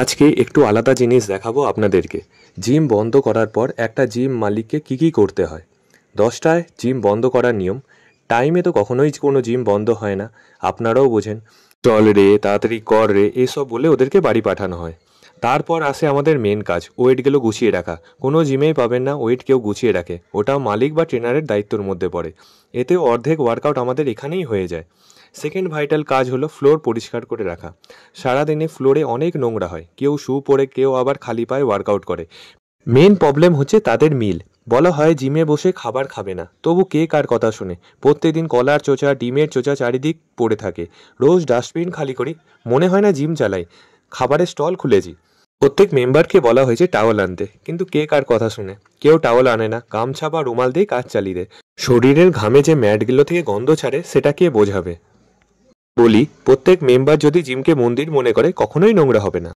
আজকে একটু আলাদা জিনিস দেখাবো আপনাদেরকে। জিম বন্ধ করার পর একটা জিম মালিককে কি করতে হয়। 10টায় জিম বন্ধ করার নিয়ম। টাইমে তো কখনোই কোনো জিম বন্ধ হয় না, আপনারাও বোঝেন। চল রে, তাড়াতাড়ি কর রে, এসব বলে ওদেরকে বাড়ি পাঠানো হয়। তারপর আসে আমাদের মেন কাজ, ওয়েটগুলো গুছিয়ে রাখা। কোনো জিমেই পাবেন না ওয়েট কেউ গুছিয়ে রাখে, ওটাও মালিক বা ট্রেনারের দায়িত্বের মধ্যে পড়ে। এতেও অর্ধেক ওয়ার্কআউট আমাদের এখানেই হয়ে যায়। সেকেন্ড ভাইটাল কাজ হলো ফ্লোর পরিষ্কার করে রাখা। সারাদিনে ফ্লোরে অনেক নোংরা হয়, কেউ শু পরে, কেউ আবার খালি পায়ে ওয়ার্কআউট করে। মেন প্রবলেম হচ্ছে তাদের মিল। বলা হয় জিমে বসে খাবার খাবে না, তবু কে কার কথা শুনে। প্রত্যেকদিন কলার চোচা, ডিমের চোচা চারিদিক পড়ে থাকে। রোজ ডাস্টবিন খালি করি, মনে হয় না জিম চালাই, খাবারের স্টল খুলেছি। প্রত্যেক মেম্বারকে বলা হয়েছে টাওয়াল আনতে, কিন্তু কে কার কথা শুনে। কেউ টাওয়াল আনে না, গামছা বা রুমাল দিয়ে কাজ চালিয়ে দেয়। শরীরের ঘামে যে ম্যাটগুলো থেকে গন্ধ ছাড়ে সেটা কে বোঝাবে। বলি, প্রত্যেক মেম্বার যদি জিমকে মন্দির মনে করে কখনোই নোংরা হবে না।